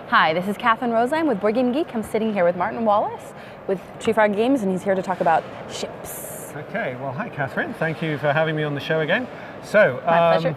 Hi, this is Catherine Rosine with Board Game Geek. I'm sitting here with Martin Wallace with Tree Frog Games, and he's here to talk about ships. Okay, well, hi Catherine. Thank you for having me on the show again. So, My pleasure.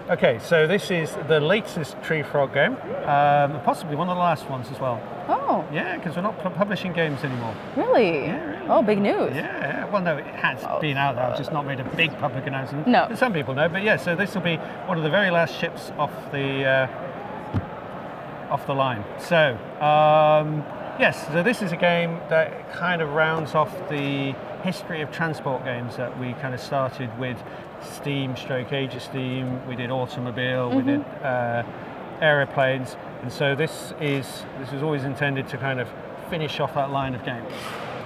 Okay, so this is the latest Tree Frog game, possibly one of the last ones as well. Oh. Yeah, because we're not publishing games anymore. Really? Yeah, really. Oh, big news. Yeah, well, no, it has been out there. I've just not made a big public announcement. No. Some people know, but yeah, so this will be one of the very last ships off the line. So, yes, so this is a game that kind of rounds off the history of transport games that we kind of started with Steam, Age of Steam. We did Automobile, we did aeroplanes, and so this was always intended to kind of finish off that line of games.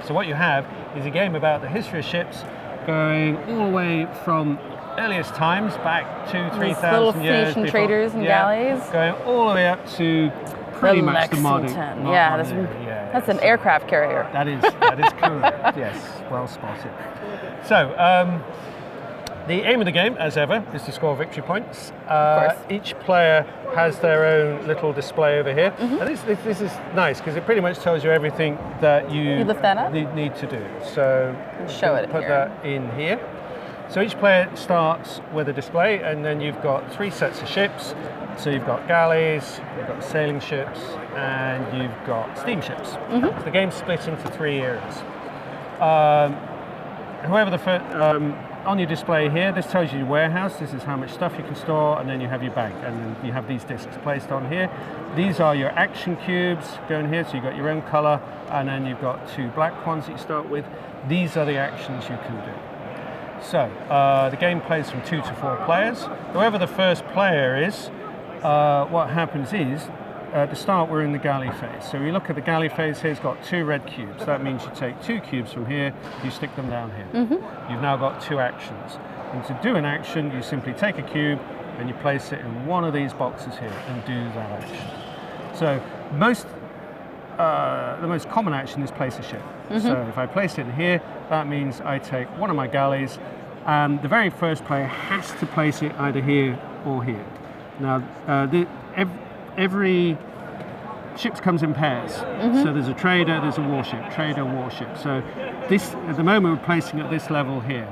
So what you have is a game about the history of ships, going all the way from earliest times, back 2,000-3,000 years before, traders and galleys, going all the way up to pretty much the modern. That's an aircraft carrier. That is correct. Yes, well spotted. So the aim of the game, as ever, is to score victory points. Of course. Each player has their own little display over here. And this is nice because it pretty much tells you everything that you lift that up? need to do. So show it put here. that in here. So each player starts with a display, and then you've got 3 sets of ships. So you've got galleys, you've got sailing ships, and you've got steamships. So the game's split into 3 areas. Whoever the first, on your display here, this tells you your warehouse. This is how much stuff you can store, and then you have your bank, and then you have these discs placed on here. These are your action cubes going here, so you've got your own color, and then you've got 2 black ones that you start with. These are the actions you can do. So the game plays from 2 to 4 players. Whoever the first player is, what happens is, at the start we're in the galley phase. So we look at the galley phase here, it's got 2 red cubes. That means you take 2 cubes from here, you stick them down here. You've now got 2 actions. And to do an action, you simply take a cube and you place it in one of these boxes here and do that action. So the most common action is place a ship. So if I place it in here, that means I take one of my galleys, and the very first player has to place it either here or here. Now, every ship comes in pairs. So there's a trader, there's a warship, trader, warship. So this, at the moment, we're placing at this level here.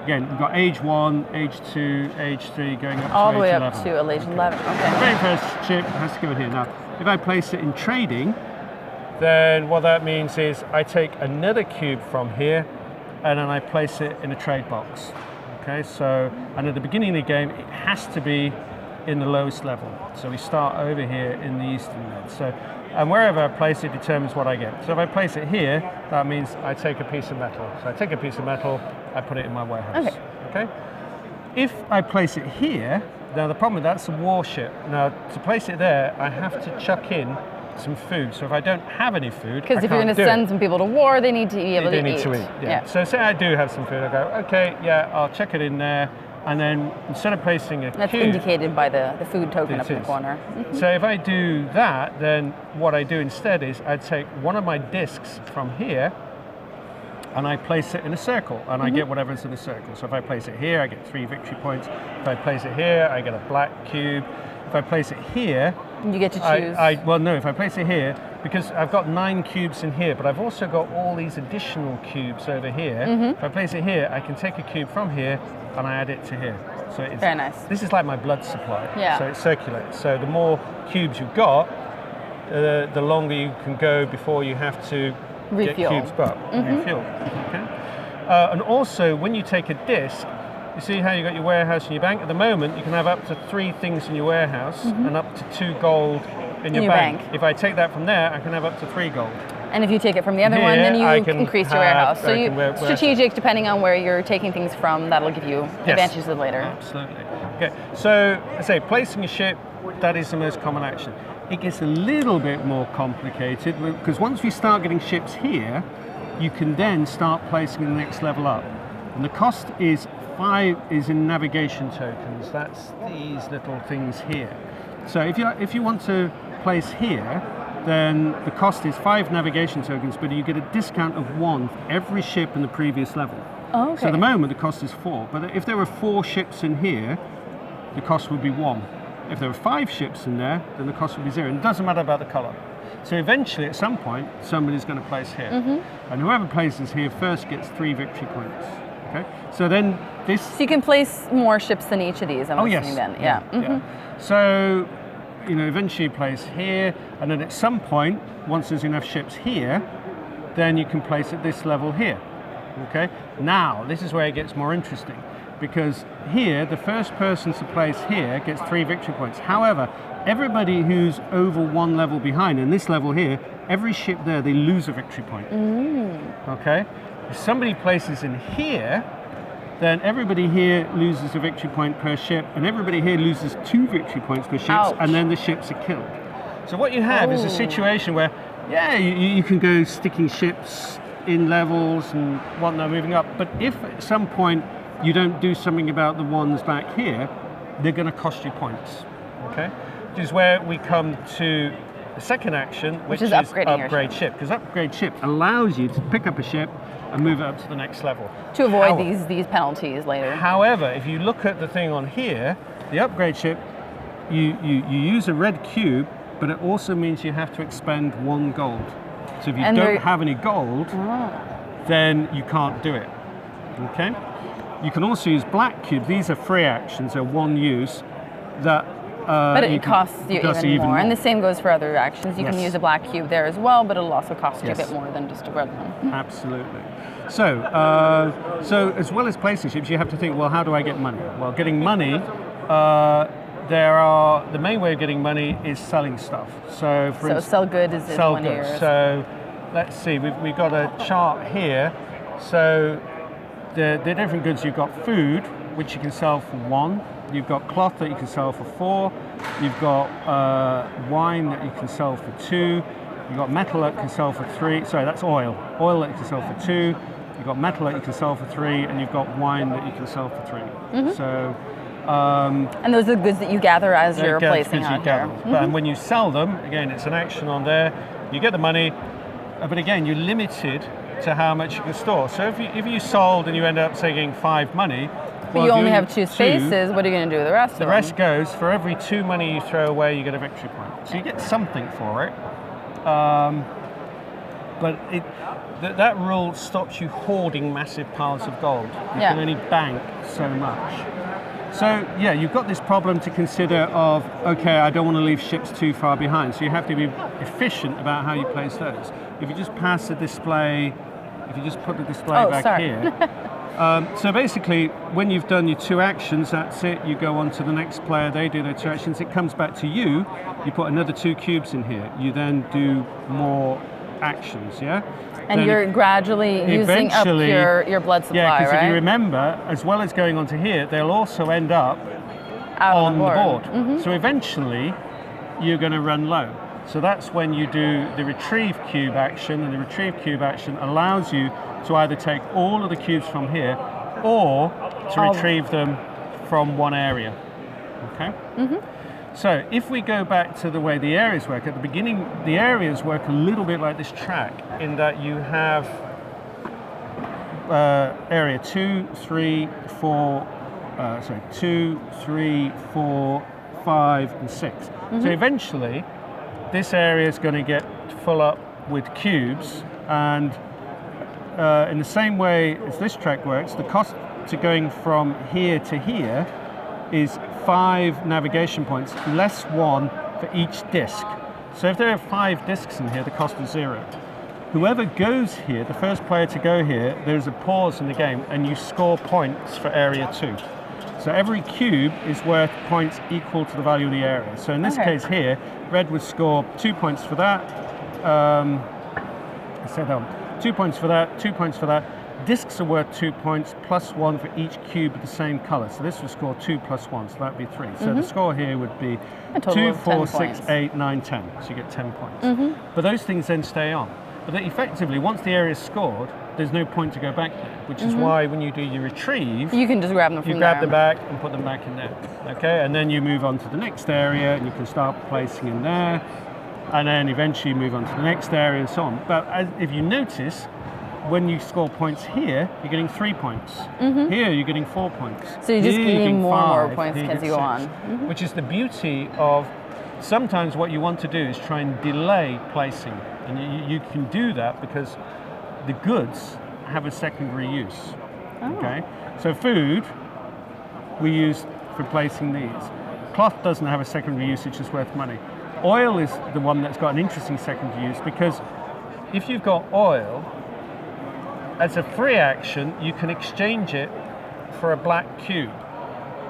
Again, we've got age 1, age 2, age 3, going up all to the way age up 11. to age 11. Okay. The very first ship has to go in here. Now, if I place it in trading, then what that means is I take another cube from here and then I place it in a trade box. Okay, so, and at the beginning of the game, it has to be in the lowest level. So we start over here in the eastern med. So, and wherever I place it determines what I get. So if I place it here, that means I take a piece of metal. So I take a piece of metal, I put it in my warehouse. Okay. If I place it here, now the problem with that's a warship. Now to place it there, I have to chuck in some food. So if I don't have any food, because if you're going to send some people to war, they need to be able to eat. They need to eat. Yeah. So say I do have some food, I go, okay, yeah, I'll chuck it in there. And then instead of placing a cube... That's indicated by the food token up in the corner. So if I do that, then what I do instead is I take one of my discs from here and I place it in a circle, and I get whatever's in the circle. So if I place it here, I get 3 victory points. If I place it here, I get a black cube. If I place it here... You get to choose. Well, no, if I place it here, because I've got 9 cubes in here, but I've also got all these additional cubes over here. If I place it here, I can take a cube from here and I add it to here. So it's very nice. This is like my blood supply. Yeah. So it circulates. So the more cubes you've got, the longer you can go before you have to refuel. Get cubes back. Refuel. Okay. And also, when you take a disc, you see how you got your warehouse and your bank? At the moment, you can have up to 3 things in your warehouse and up to 2 gold in your bank. If I take that from there, I can have up to 3 gold. And if you take it from the other one, then you increase your warehouse. So you strategic, depending on where you're taking things from, that'll give you advantages later. Absolutely. Okay. So, I say placing a ship, that is the most common action. It gets a little bit more complicated because once we start getting ships here, you can then start placing the next level up. And the cost is 5 in navigation tokens. That's these little things here. So if you want to place here, then the cost is 5 navigation tokens, but you get a discount of 1 for every ship in the previous level. Oh, okay. So at the moment the cost is 4, but if there were 4 ships in here, the cost would be 1. If there were 5 ships in there, then the cost would be 0. And it doesn't matter about the color. So eventually, at some point, somebody's going to place here. And whoever places here first gets 3 victory points. Okay? So then this... So you can place more ships than each of these, I'm assuming then. Yeah. So, you know, eventually you place here, and then at some point, once there's enough ships here, then you can place at this level here. Okay? Now, this is where it gets more interesting, because here, the first person to place here gets 3 victory points. However, everybody who's over 1 level behind, in this level here, every ship there, they lose a victory point. Okay? If somebody places in here, then everybody here loses a victory point per ship, and everybody here loses 2 victory points per ship, and then the ships are killed. So what you have is a situation where, yeah, you can go sticking ships in levels and whatnot, moving up, but if at some point you don't do something about the ones back here, they're going to cost you points. Okay? Which is where we come to the second action, which is upgrade ship. Because upgrade ship allows you to pick up a ship and move it up to the next level. To avoid these penalties later. However, if you look at the thing on here, the upgrade ship, you use a red cube, but it also means you have to expend 1 gold. So if you don't have any gold, then you can't do it. Okay? You can also use black cubes. These are free actions, they're 1 use. But it costs you even more. And the same goes for other actions. You can use a black cube there as well, but it'll also cost you a bit more than just a red one. Absolutely. So, so as well as placing ships, you have to think, well, how do I get money? Well, getting money, the main way of getting money is selling stuff. So, for instance, sell good is one of yours. So, let's see, we've got a chart here. So, the different goods, you've got food, which you can sell for 1. You've got cloth that you can sell for 4. You've got wine that you can sell for 2. You've got metal that you can sell for 3. Sorry, that's oil. Oil that you can sell for 2. You've got metal that you can sell for 3, and you've got wine that you can sell for 3. So, and those are the goods that you gather as you're placing out here. And when you sell them, again, it's an action on there. You get the money, but again, you're limited to how much you can store. So if you sold and you end up saying 5 money, but you only have 2 spaces, what are you going to do with the rest of them? The rest goes, for every 2 money you throw away, you get a victory point. So you get something for it. But that rule stops you hoarding massive piles of gold. You can only bank so much. So yeah, you've got this problem to consider of, okay, I don't want to leave ships too far behind. So you have to be efficient about how you place those. If you just pass the display, if you just put the display back here. So basically, when you've done your 2 actions, that's it. You go on to the next player, they do their 2 actions. It comes back to you. You put another 2 cubes in here. You then do more actions, yeah? And then you're gradually using up your blood supply, yeah, because if you remember, as well as going onto here, they'll also end up on the board. So eventually, you're going to run low. So that's when you do the retrieve cube action, and the retrieve cube action allows you to either take all of the cubes from here or to retrieve them from one area. Okay? So if we go back to the way the areas work, at the beginning, the areas work a little bit like this track in that you have area 2, 3, 4, 2, 3, 4, 5, and 6. So eventually, this area is going to get full up with cubes, and in the same way as this track works, the cost to going from here to here is 5 navigation points, less 1 for each disc. So if there are 5 discs in here, the cost is 0. Whoever goes here, the first player to go here, there's a pause in the game, and you score points for area 2. So every cube is worth points equal to the value of the area. So in this case here, red would score 2 points for that. 2 points for that, 2 points for that. Discs are worth 2 points plus 1 for each cube of the same color. So this would score 2 plus 1, so that'd be 3. So the score here would be 2, 4, 6, 8, 9, 10. So you get 10 points. But those things then stay on. But effectively, once the area is scored, there's no point to go back there, which is why when you do your retrieve, you can just grab them from there. You grab them back and put them back in there. Okay, and then you move on to the next area, and you can start placing in there, and then eventually move on to the next area and so on. But if you notice, when you score points here, you're getting 3 points. Here, you're getting 4 points. So you're just here, getting more and more 5, points as you go on. Which is the beauty of sometimes what you want to do is try and delay placing. And you can do that because the goods have a secondary use. Okay, so food we use for placing these. Cloth doesn't have a secondary use, it's just worth money. Oil is the one that's got an interesting secondary use because if you've got oil, as a free action, you can exchange it for a black cube,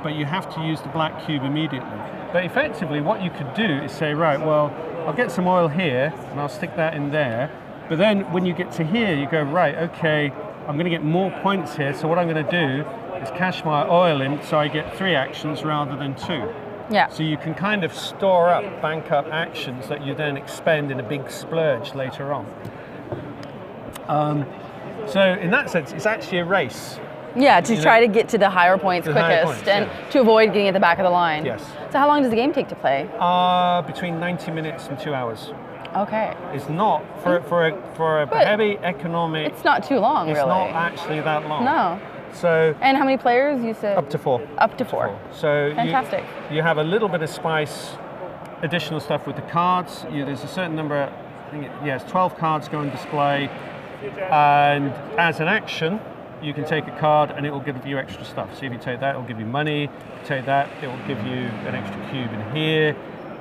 but you have to use the black cube immediately. But effectively, what you could do is say, right, well, I'll get some oil here and I'll stick that in there. But then when you get to here, you go, right, okay, I'm going to get more points here. So what I'm going to do is cash my oil in so I get 3 actions rather than 2. Yeah. So you can kind of store up, bank up actions that you then expend in a big splurge later on. So in that sense, it's actually a race. Yeah, to try to get to the higher points quickest and to avoid getting at the back of the line. Yes. So how long does the game take to play? Between 90 minutes and 2 hours. Okay. It's not, for a heavy economic... It's not too long, really. It's not actually that long. No. So, and how many players you said? Up to 4. Up to 4. So fantastic. You have a little bit of spice, additional stuff with the cards. There's a certain number, I think it's 12 cards go on display. And as an action, you can take a card and it will give you extra stuff. So if you take that, it will give you money. If you take that, it will give you an extra cube in here.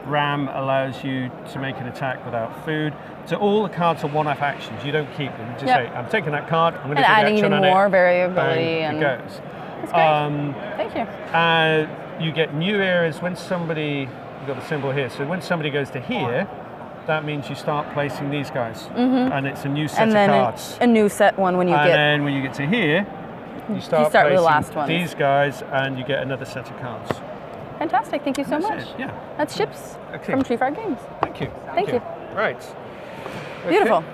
Ram allows you to make an attack without food. So all the cards are one-off actions. You don't keep them. You just say, I'm taking that card, I'm going to do the action adding even more variability. Bang, and it goes. That's great. Thank you. You get new areas when somebody, you've got the symbol here, so when somebody goes to here, that means you start placing these guys. And it's a new set of cards. A new set one when you and get... And then when you get to here, you start with the placing last ones. These guys and you get another set of cards. Fantastic, thank you so much. Yeah. That's Chips from Tree Fire Games. Thank you. Thank you. Right. Beautiful. Okay.